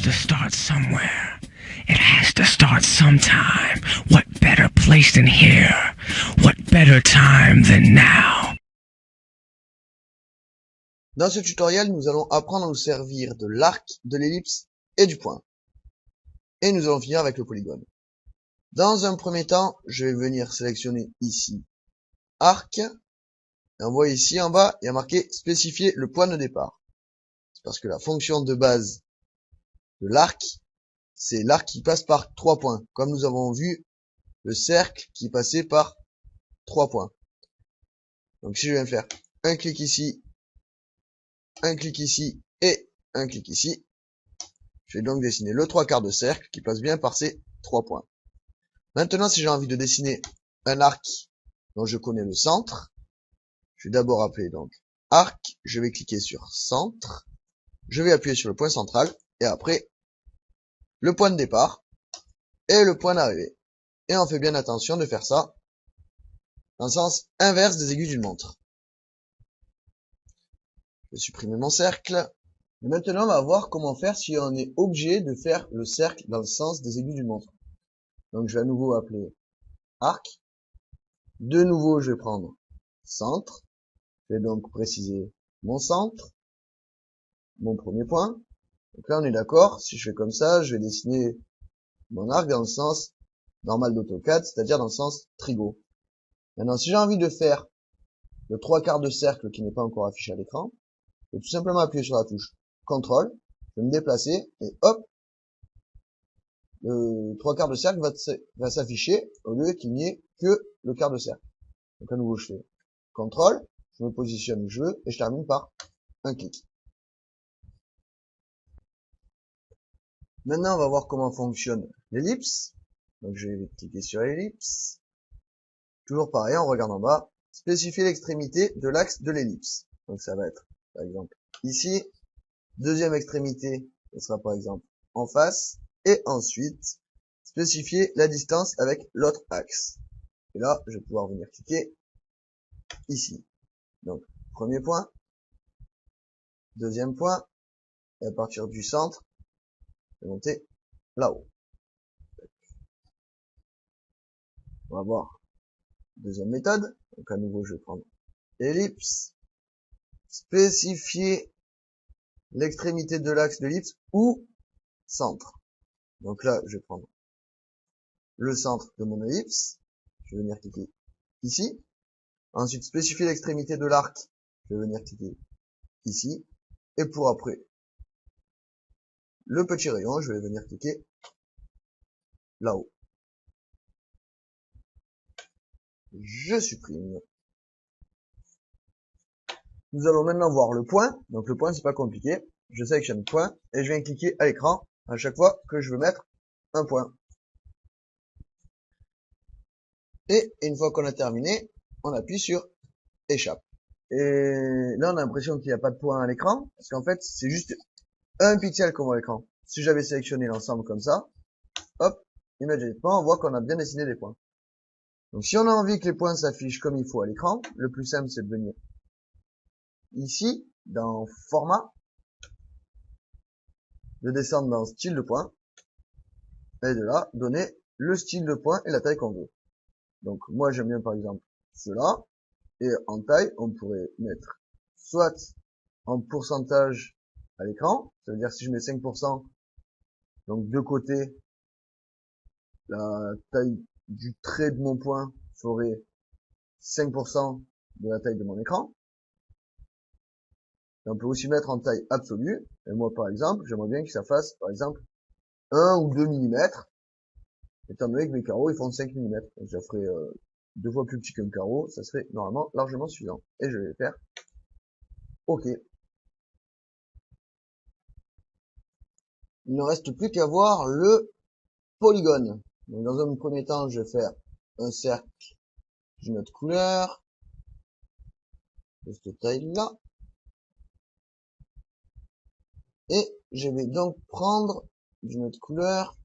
to start somewhere. It has to start sometime. What better place than here? What better time than now? Dans ce tutoriel, nous allons apprendre à nous servir de l'arc, de l'ellipse et du point. Et nous allons finir avec le polygone. Dans un premier temps, je vais venir sélectionner ici arc. Et on voit ici en bas, il y a marqué spécifier le point de départ. C'est parce que la fonction de base de l'arc, c'est l'arc qui passe par 3 points. Comme nous avons vu le cercle qui passait par 3 points. Donc si je viens faire un clic ici et un clic ici, je vais donc dessiner le 3/4 de cercle qui passe bien par ces 3 points. Maintenant, si j'ai envie de dessiner un arc dont je connais le centre, je vais d'abord appeler donc arc, je vais cliquer sur centre, je vais appuyer sur le point central, et après, le point de départ, et le point d'arrivée. Et on fait bien attention de faire ça dans le sens inverse des aiguilles d'une montre. Je vais supprimer mon cercle. Et maintenant, on va voir comment faire si on est obligé de faire le cercle dans le sens des aiguilles d'une montre. Donc, je vais à nouveau appeler arc. De nouveau, je vais prendre centre. Je vais donc préciser mon centre, mon premier point. Donc là, on est d'accord. Si je fais comme ça, je vais dessiner mon arc dans le sens normal d'AutoCAD, c'est-à-dire dans le sens trigo. Maintenant, si j'ai envie de faire le 3/4 de cercle qui n'est pas encore affiché à l'écran, je vais tout simplement appuyer sur la touche CTRL, je vais me déplacer, et hop, le 3/4 de cercle va s'afficher au lieu qu'il n'y ait que le quart de cercle. Donc à nouveau, je fais CTRL, je me positionne où je veux, et je termine par un clic. Maintenant, on va voir comment fonctionne l'ellipse. Donc je vais cliquer sur l'ellipse. Toujours pareil, on regarde en bas. Spécifier l'extrémité de l'axe de l'ellipse. Donc ça va être, par exemple, ici. Deuxième extrémité, ce sera par exemple en face. Et ensuite, spécifier la distance avec l'autre axe. Et là, je vais pouvoir venir cliquer ici. Donc, premier point. Deuxième point. Et à partir du centre, je vais monter là-haut. On va voir deuxième méthode. Donc à nouveau, je vais prendre ellipse. Spécifier l'extrémité de l'axe de l'ellipse ou centre. Donc là, je vais prendre le centre de mon ellipse. Je vais venir cliquer ici. Ensuite, spécifier l'extrémité de l'arc. Je vais venir cliquer ici. Et pour après, le petit rayon, je vais venir cliquer là-haut. Je supprime. Nous allons maintenant voir le point. Donc le point, c'est pas compliqué. Je sélectionne point et je viens cliquer à l'écran à chaque fois que je veux mettre un point. Et une fois qu'on a terminé, on appuie sur échappe. Et là, on a l'impression qu'il n'y a pas de point à l'écran, parce qu'en fait, c'est juste un pixel qu'on voit à l'écran. Si j'avais sélectionné l'ensemble comme ça, hop, immédiatement, on voit qu'on a bien dessiné des points. Donc, si on a envie que les points s'affichent comme il faut à l'écran, le plus simple, c'est de venir ici, dans format, de descendre dans style de point, et de là, donner le style de point et la taille qu'on veut. Donc, moi, j'aime bien, par exemple, cela. Et en taille, on pourrait mettre soit en pourcentage à l'écran, ça veut dire si je mets 5%, donc de côté, la taille du trait de mon point ferait 5% de la taille de mon écran. Et on peut aussi mettre en taille absolue, et moi par exemple, j'aimerais bien que ça fasse par exemple 1 ou 2 mm, étant donné que mes carreaux ils font 5 mm, donc ça ferait 2 fois plus petit qu'un carreau, ça serait normalement largement suffisant. Et je vais faire OK. Il ne reste plus qu'à voir le polygone. Donc dans un premier temps, je vais faire un cercle d'une autre couleur, de cette taille-là. Et je vais donc prendre d'une autre couleur,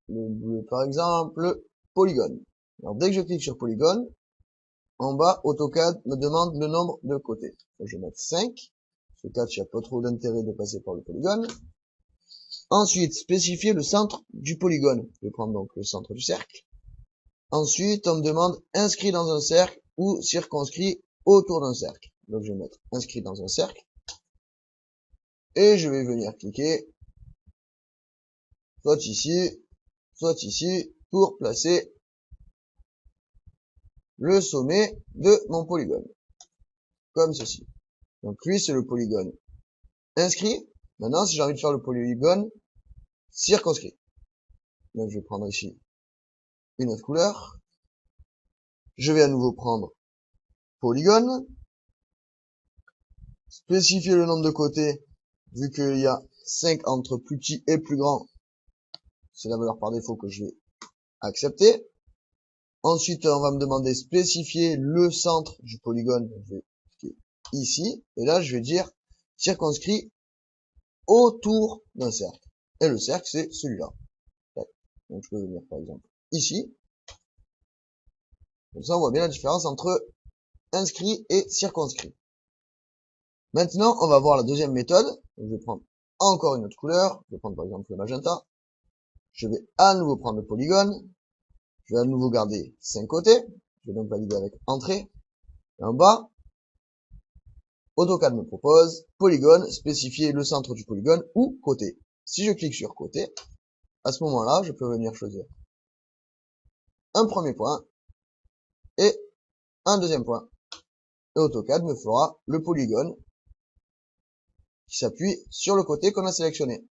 le bleu par exemple, le polygone. Alors dès que je clique sur polygone, en bas, AutoCAD me demande le nombre de côtés. Donc, je vais mettre 5. Ce cas, il n'y a pas trop d'intérêt de passer par le polygone. Ensuite, spécifier le centre du polygone. Je vais prendre donc le centre du cercle. Ensuite, on me demande inscrit dans un cercle ou circonscrit autour d'un cercle. Donc je vais mettre inscrit dans un cercle. Et je vais venir cliquer soit ici, pour placer le sommet de mon polygone. Comme ceci. Donc lui, c'est le polygone inscrit. Maintenant, si j'ai envie de faire le polygone circonscrit. Donc je vais prendre ici une autre couleur. Je vais à nouveau prendre polygone. Spécifier le nombre de côtés. Vu qu'il y a 5 entre plus petit et plus grand, c'est la valeur par défaut que je vais accepter. Ensuite, on va me demander spécifier le centre du polygone. Je vais cliquer ici. Et là, je vais dire circonscrit autour d'un cercle. Et le cercle, c'est celui-là. Donc, je peux venir, par exemple, ici. Comme ça, on voit bien la différence entre inscrit et circonscrit. Maintenant, on va voir la deuxième méthode. Donc, je vais prendre encore une autre couleur. Je vais prendre, par exemple, le magenta. Je vais à nouveau prendre le polygone. Je vais à nouveau garder 5 côtés. Je vais donc valider avec entrée. Et en bas, AutoCAD me propose polygone, spécifier le centre du polygone ou côté. Si je clique sur côté, à ce moment-là, je peux venir choisir un premier point et un deuxième point. Et AutoCAD me fera le polygone qui s'appuie sur le côté qu'on a sélectionné.